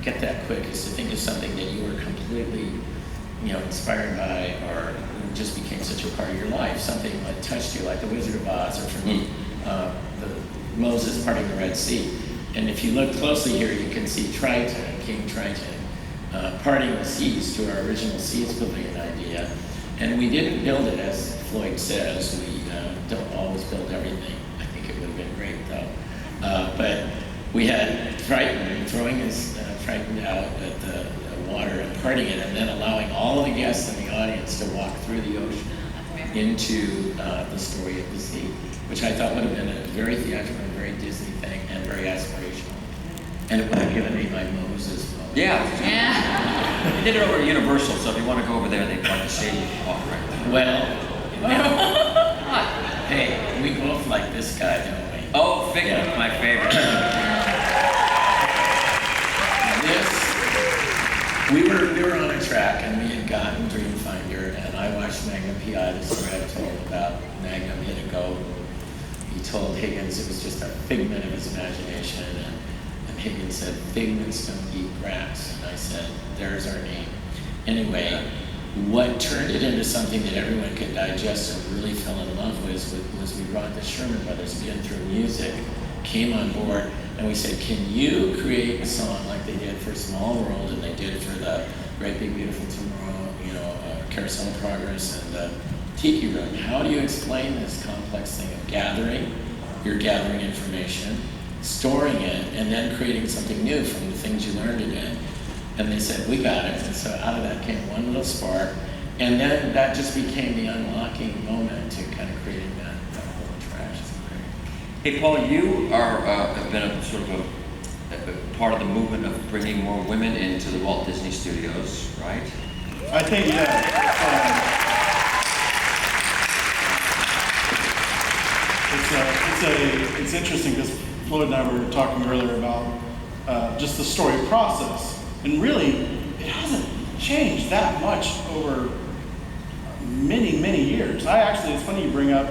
get that quick is to think of something that you were completely, inspired by, or just became such a part of your life. Something that touched you, like the Wizard of Oz, or for me, the Moses parting the Red Sea. And if you look closely here, you can see Triton, King Triton, parting the seas to our original Seas Pavilion idea. And we didn't build it, as Floyd says, we don't always build everything. I think it would have been great though. But we had Triton throwing his Triton out at the water and parting it, and then allowing all of the guests in the audience to walk through the ocean into the story of the sea, which I thought would have been a very theatrical and very Disney thing and very aspirational. And it would have given me my Moses moment. Yeah. They did it over at Universal, so if you want to go over there, they'd like to see you walk right there. Well, hey, we both like this guy, don't we? Oh, Figment, my favorite. We were on a track, and we had gotten Dreamfinder, and I watched Magnum P.I., the story I told about Magnum hit a goat. He told Higgins it was just a figment of his imagination, and Higgins said, figments don't eat grass. And I said, there's our name. Anyway, what turned it into something that everyone could digest and really fell in love with was we brought the Sherman Brothers in through music, came on board, and we said, can you create a song like they did for Small World and they did for the Great Big Beautiful Tomorrow, Carousel of Progress and the Tiki Room? How do you explain this complex thing of gathering? You're gathering information, storing it, and then creating something new from the things you learned it in. And they said, we got it. And so out of that came one little spark. And then that just became the unlocking moment to kind of creating that whole attraction. Hey, Paul, you have been a sort of a part of the movement of bringing more women into the Walt Disney Studios, right? I think, it's interesting because Floyd and I were talking earlier about just the story process, and really, it hasn't changed that much over many, many years. It's funny you bring up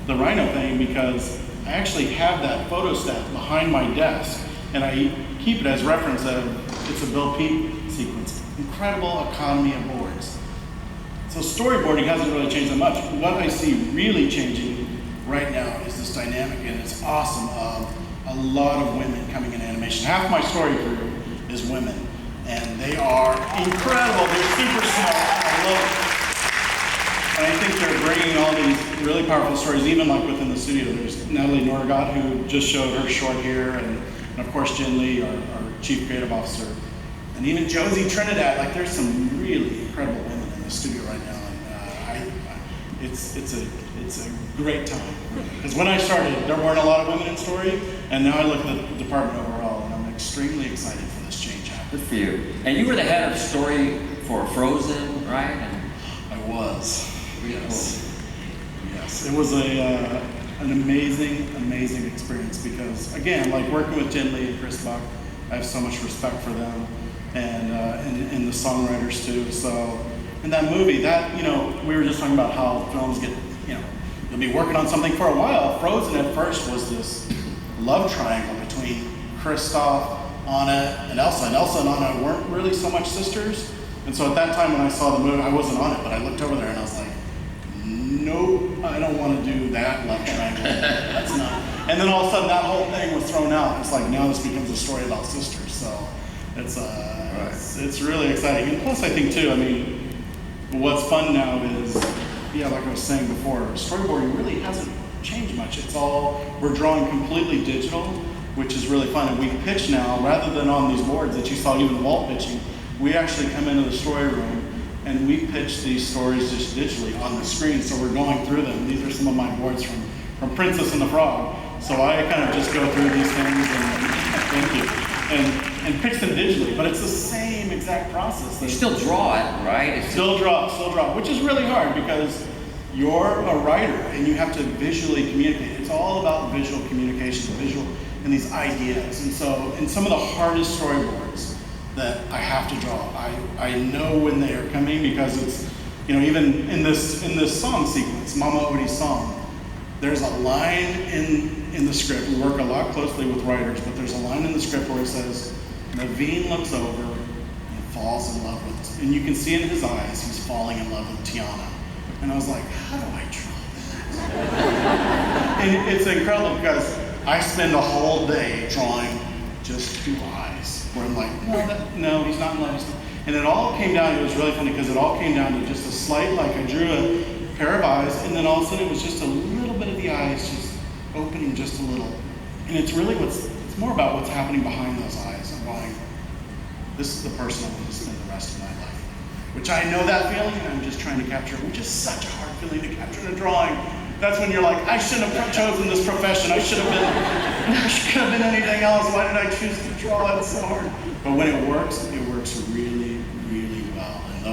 the rhino thing, because I actually have that photo stat behind my desk, and I keep it as reference of it's a Bill Peep sequence. Incredible economy of boards. So storyboarding hasn't really changed that much. What I see really changing right now is this dynamic, and it's awesome, of a lot of women coming in animation. Half my story crew is women, and they are incredible. They're super smart. I love it. And I think they're bringing all these really powerful stories, even like within the studio. There's Natalie Norgott, who just showed her short here, and of course Jen Lee, our Chief Creative Officer. And even Josie Trinidad. Like, there's some really incredible women in the studio right now. And it's a great time. Because when I started, there weren't a lot of women in story, and now I look at the department overall, and I'm extremely excited for this change happening. Good for you. And you were the head of story for Frozen, right? I was. Yes. Yes. It was an amazing experience, because, again, like working with Jen Lee and Chris Buck, I have so much respect for them, and the songwriters too. So in that movie, we were just talking about how films get, you'll be working on something for a while. Frozen at first was this love triangle between Kristoff, Anna, and Elsa. And Elsa and Anna weren't really so much sisters. And so at that time when I saw the movie, I wasn't on it, but I looked over there and I was like, nope, I don't want to do that love triangle. That's not. And then all of a sudden that whole thing was thrown out. It's like, now this becomes a story about sisters. So it's really exciting. And plus I think too, what's fun now is, like I was saying before, storyboarding really hasn't changed much. We're drawing completely digital, which is really fun. And we pitch now, rather than on these boards that you saw even Walt pitching, we actually come into the story room and we pitch these stories just digitally on the screen. So we're going through them. These are some of my boards from Princess and the Frog. So I kind of just go through these things and pitch them digitally. But it's the same exact process. You still draw it, right? Still draw, which is really hard because you're a writer and you have to visually communicate. It's all about visual communication, and these ideas. And so in some of the hardest storyboards that I have to draw, I know when they are coming, because it's, even in this song sequence, Mama Odie's song, there's a line in the script. We work a lot closely with writers, but there's a line in the script where it says, Naveen looks over and falls in love with, and you can see in his eyes, he's falling in love with Tiana. And I was like, how do I draw that? And it's incredible because I spend a whole day drawing just two eyes, where I'm like, no, he's not in love. And it all came down, it was really funny because it all came down to just a slight, like I drew a pair of eyes, and then all of a sudden it was just a little bit of the eyes just opening just a little. And it's really it's more about what's happening behind those eyes. I'm going, this is the person I want to spend the rest of my life. Which I know that feeling, and I'm just trying to capture, which is such a hard feeling to capture in a drawing. That's when you're like, I shouldn't have chosen this profession. I could have been anything else. Why did I choose to draw? It's so hard. But when it works really, really well. And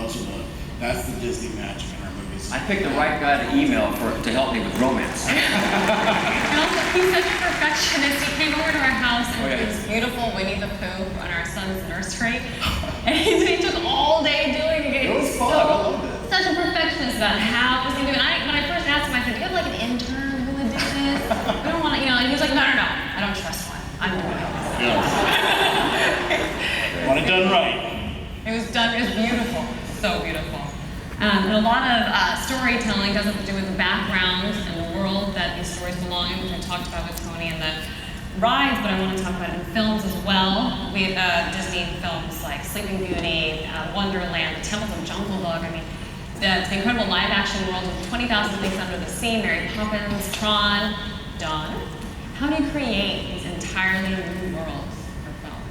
that's the Disney magic in our movies. I picked the right guy to email to help me with romance. And also, he's such a perfectionist. He came over to our house and did this beautiful Winnie the Pooh on our son's nursery. And he took all day doing it. It was fun. I loved it. Such a perfectionist about how was he doing. When I first asked him, I said, do you have like an intern who would do this? We don't want to, and he was like, no, I don't trust one. I'm doing it. Want it done right. It was beautiful, so beautiful. And a lot of storytelling does have to do with the background and the world that these stories belong in, which I talked about with Tony and the rides, but I want to talk about it in films as well. We have Disney films like Sleeping Beauty, Wonderland, The Temples of Jungle Book. The incredible live-action world with 20,000 Leagues Under the Sea, Mary Poppins, Tron, Dawn. How do you create these entirely new worlds for film?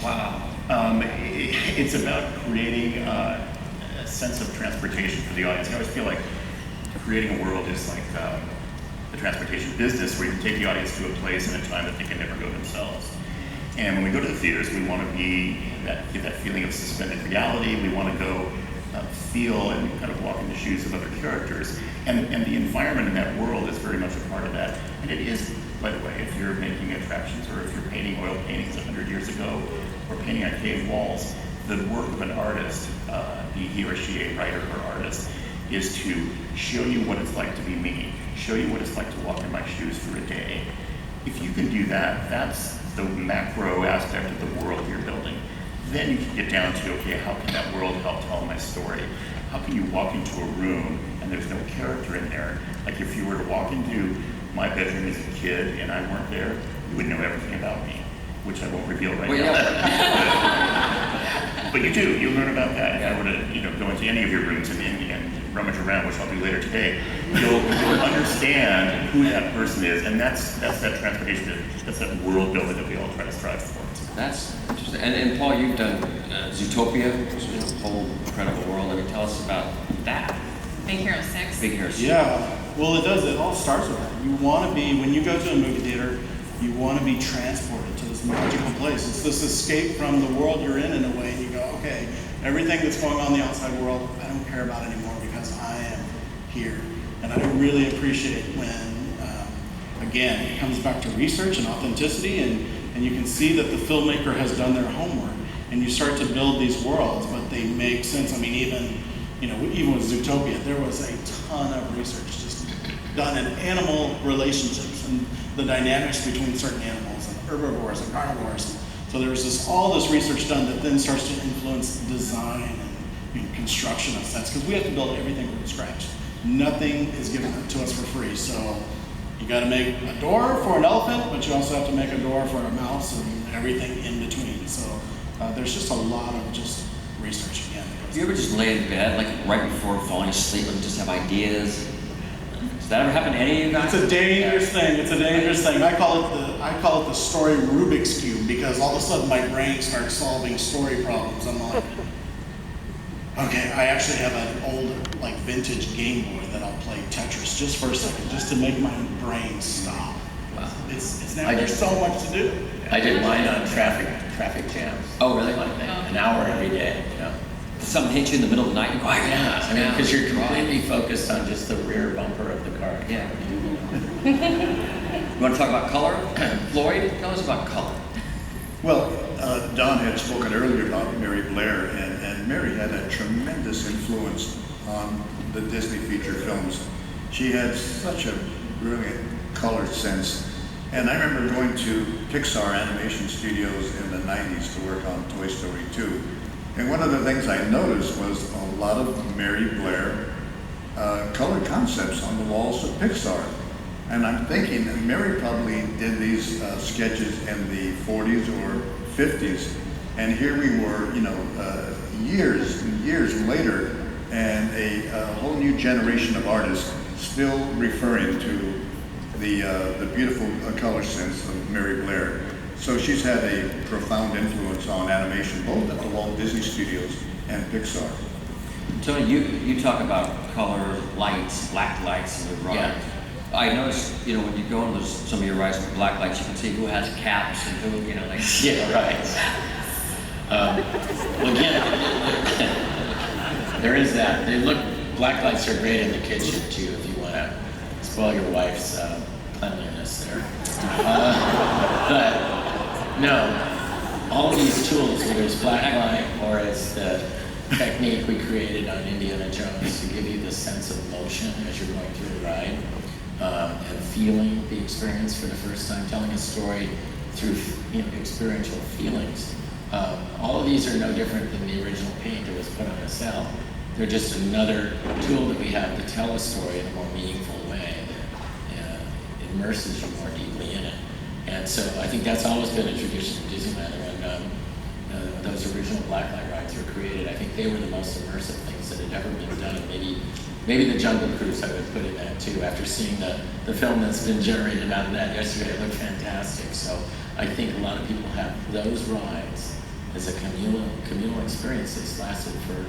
Wow. It's about creating a sense of transportation for the audience. I always feel like creating a world is like the transportation business, where you take the audience to a place and a time that they can never go themselves. And when we go to the theaters, we want to give that feeling of suspended reality. We want to go feel and kind of walk in the shoes of other characters. And the environment in that world is very much a part of that. And it is, by the way, if you're making attractions or if you're painting oil paintings 100 years ago or painting on cave walls, the work of an artist, be he or she a writer or artist, is to show you what it's like to be me, show you what it's like to walk in my shoes for a day. If you can do that, that's the macro aspect of the world you're building. Then you can get down to, okay, how can that world help tell my story? How can you walk into a room and there's no character in there? Like if you were to walk into my bedroom as a kid and I weren't there, you would know everything about me, which I won't reveal right now. But you do, you learn about that. If I were to go into any of your rooms and rummage around, which I'll do later today, you'll understand who that person is, and that's that transportation, that's that world building that we all try to strive for. That's interesting. And Paul, you've done Zootopia, a whole incredible world. I mean, tell us about that. Big Hero 6. Big Hero 6. Yeah, well it all starts with that. You want to be, when you go to a movie theater, you want to be transported to this magical place. It's this escape from the world you're in a way, and you go, okay, everything that's going on in the outside world, I don't care about anymore because I am here. And I really appreciate when, again, it comes back to research and authenticity, and you can see that the filmmaker has done their homework, and you start to build these worlds, but they make sense. I mean, even with Zootopia, there was a ton of research just done in animal relationships and the dynamics between certain animals and herbivores and carnivores. So there was all this research done that then starts to influence design and construction of sets, because we have to build everything from scratch. Nothing is given to us for free. So you got to make a door for an elephant, but you also have to make a door for a mouse and everything in between. So there's just a lot of just research again. Do you ever just lay in bed, like right before falling asleep, and just have ideas? Does that ever happen to any of you guys? It's a dangerous thing. It's a dangerous thing. I call it the story Rubik's Cube, because all of a sudden my brain starts solving story problems. I'm like, okay, I actually have an old, like, vintage Game Boy that I'll play Tetris just for a second, just to make my brain stop. Wow. It's now, there's so much to do. I did mine on traffic jams. Oh, really? An hour every day, Did something hit you in the middle of the night? You go, yeah, I mean, because you're completely focused on just the rear bumper of the car. Yeah. You want to talk about color? Floyd, tell us about color. Well, Don had spoken earlier about Mary Blair, and Mary had a tremendous influence on the Disney feature films. She had such a brilliant color sense. And I remember going to Pixar animation studios in the 90s to work on Toy Story 2. And one of the things I noticed was a lot of Mary Blair color concepts on the walls of Pixar. And I'm thinking that Mary probably did these sketches in the 40s or 50s. And here we were, years and years later, and a whole new generation of artists still referring to the beautiful color sense of Mary Blair. So she's had a profound influence on animation, both at the Walt Disney Studios and Pixar. Tony, you talk about color, lights, black lights in the ride. Yeah. I noticed, when you go into some of your rides with black lights, you can see who has caps and who, like. Yeah, right. Well, again, there is that. Black lights are great in the kitchen too, if you want to spoil your wife's cleanliness there. But no, all these tools, whether it's black light or it's the technique we created on Indiana Jones to give you the sense of motion as you're going through the ride, and feeling the experience for the first time, telling a story through experiential feelings. All of these are no different than the original paint that was put on a cell. They're just another tool that we have to tell a story in a more meaningful way that immerses you more deeply in it. And so I think that's always been a tradition of Disneyland. When those original blacklight rides were created, I think they were the most immersive things that had ever been done. And maybe the Jungle Cruise I would put in that too. After seeing the film that's been generated out of that yesterday, it looked fantastic. So I think a lot of people have those rides as a communal experience that's lasted for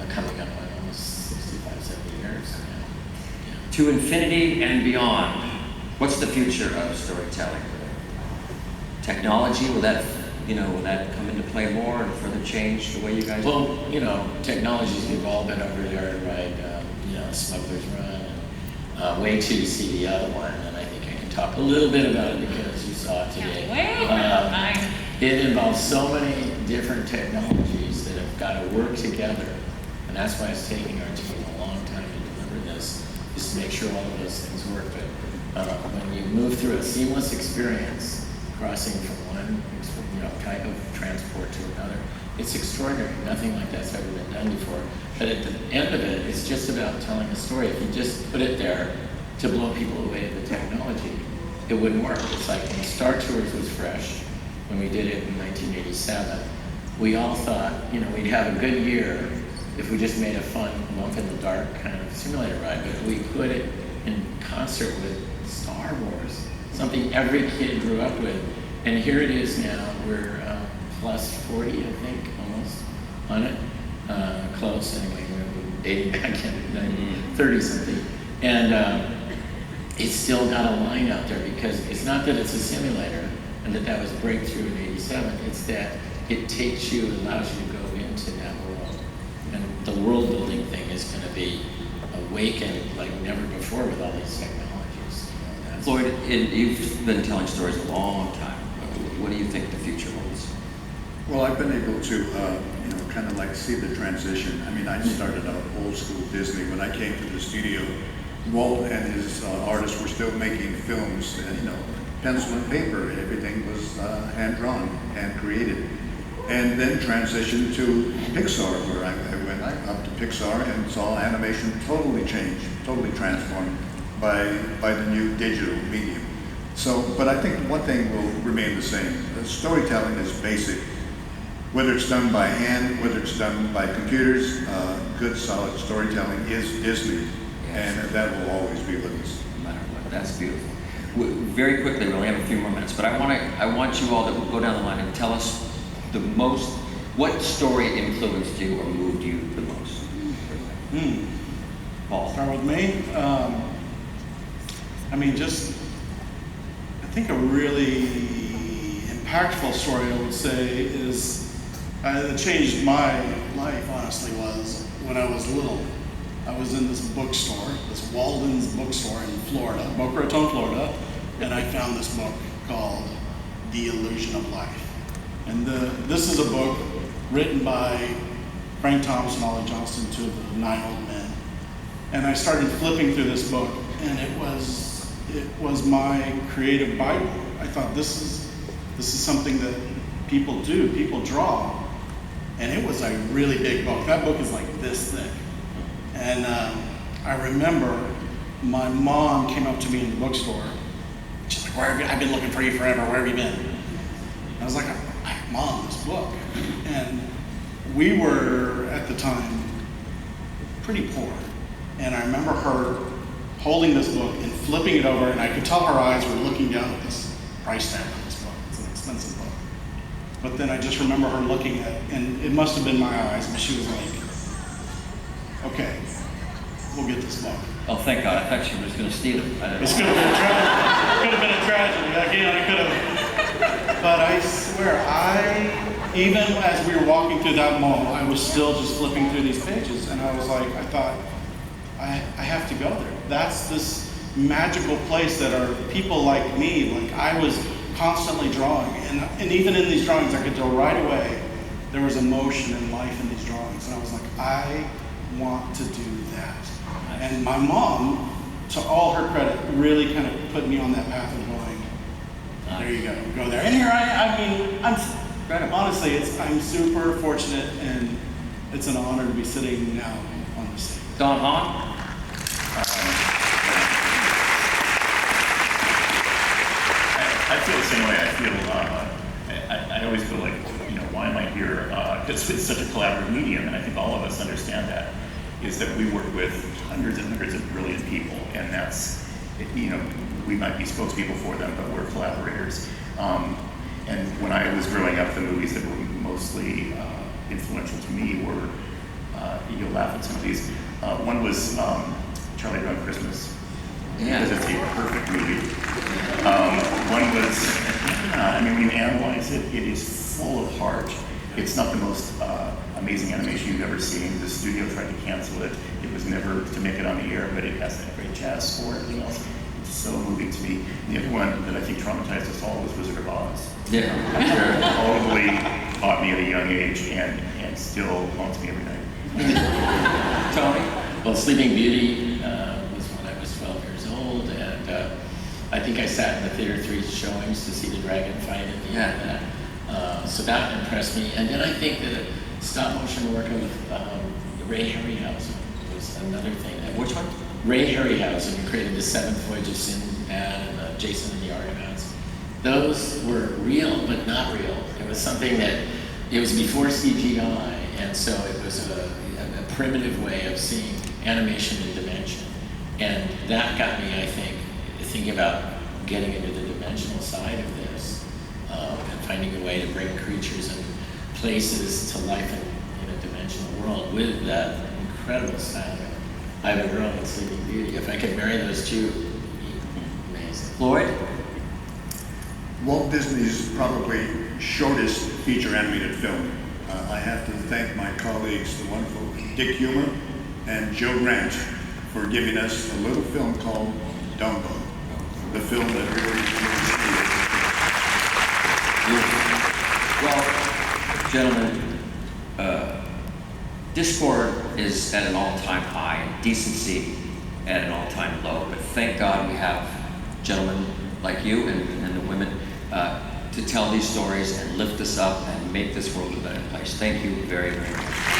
coming up on almost 65, 70 years now. Yeah. To infinity and beyond, what's the future of storytelling? Technology, will that will that come into play more and further change the way you guys? Well, technologies we've all been over there to ride, Smuggler's Run, and wait till you see the other one, and I think I can talk a little bit about it because you saw it today. It involves so many different technologies that have got to work together, and that's why it's taking our team a long time to deliver this, just to make sure all of those things work. But when you move through a seamless experience, crossing from one type of transport to another, it's extraordinary. Nothing like that's ever been done before. But at the end of it, it's just about telling a story. If you just put it there to blow people away with the technology, it wouldn't work. It's like when Star Tours was fresh, when we did it in 1987, we all thought, we'd have a good year if we just made a fun lump in the dark kind of simulator ride, but we put it in concert with Star Wars, something every kid grew up with. And here it is now, we're plus 40, I think, almost, on it. Close, anyway, we're dating back in 30-something. And it's still got a line out there because it's not that it's a simulator and that was breakthrough in 87, it's that it takes you, allows you to go into that world. And the world building thing is going to be awakened like never before with all these technologies. Floyd, you've been telling stories a long time. What do you think the future holds? Well, I've been able to, kind of like see the transition. I mean, I started out old school Disney. When I came to the studio, Walt and his artists were still making films, and pencil and paper. Everything was hand-drawn, hand-created. And then transitioned to Pixar, where I went up to Pixar and saw animation totally change, totally transformed by the new digital medium. So, but I think one thing will remain the same. The storytelling is basic. Whether it's done by hand, whether it's done by computers, good solid storytelling is Disney. Yes. And that will always be with us. No matter what. That's beautiful. Very quickly, we only have a few more minutes, but I want you all to go down the line and tell us what story influenced you or moved you the most? Paul. Start with me. I think a really impactful story, I would say, is that changed my life, honestly, was when I was little. I was in this bookstore, this Walden's bookstore in Florida, Boca Raton, Florida, and I found this book called The Illusion of Life. And this is a book written by Frank Thomas and Ollie Johnston, two of the 9 old men. And I started flipping through this book, and it was my creative Bible. I thought this is something that people do, people draw. And it was a really big book. That book is like this thick. And I remember my mom came up to me in the bookstore. She's like, "Where have you? I've been looking for you forever. Where have you been?" And I was like, "Mom, this book." And we were at the time pretty poor. And I remember her holding this book and flipping it over, and I could tell her eyes were looking down at this price tag on this book. It's an expensive book. But then I just remember her looking at it, and it must have been my eyes, but she was like, "Okay, we'll get this book." Oh, thank God. I thought she was going to steal it. It's could have been a tragedy. Could have been a tragedy. Again, I could have. But I swear, even as we were walking through that mall, I was still just flipping through these pages, and I thought, I have to go there. That's this magical place that are people like me. Like, I was constantly drawing, and even in these drawings, I could tell right away there was emotion and life in these drawings, and I was like, I want to do that. And my mom, to all her credit, really kind of put me on that path of going, there you go there. And here I'm super fortunate, and it's an honor to be sitting now on the stage. Don Hahn? I feel the same way. I always feel like, why am I here? Because it's such a collaborative medium, and I think all of us understand that, is that we work with hundreds and hundreds of brilliant people, and that's, we might be spokespeople for them, but we're collaborators. And when I was growing up, the movies that were mostly influential to me were, you'll laugh at some of these. One was Charlie Brown Christmas, because it's a perfect movie. One was, when you analyze it, it is full of heart. It's not the most amazing animation you've ever seen. The studio tried to cancel it. It was never to make it on the air, but it has that great jazz score and everything else. It's so moving to me. And the other one that I think traumatized us all was Wizard of Oz. Yeah, Totally taught me at a young age and still haunts me every night. Tony? Well, Sleeping Beauty was when I was 12 years old, and I think I sat in the theater 3 showings to see the dragon fight at the end of that. So that impressed me. And then I think that stop motion work with Ray Harryhausen was another thing. Which one? Ray Harryhausen, who created the Seventh Voyage of Sinbad and Jason and the Argonauts. Those were real, but not real. It was something that, it was before CGI, and so it was a primitive way of seeing animation in dimension. And that got me, I think, thinking about getting into the dimensional side of this, and finding a way to bring creatures and places to life in a dimensional world with that incredible style. I have a Girl and Sleeping Beauty. If I could marry those two, it'd be amazing. Floyd? Walt Disney's probably shortest feature animated film. I have to thank my colleagues, the wonderful Dick Humer and Joe Grant, for giving us a little film called Dumbo, the film that really Well, gentlemen, discord is at an all-time high and decency at an all-time low, but thank God we have gentlemen like you and the women to tell these stories and lift us up and make this world a better place. Thank you very, very much.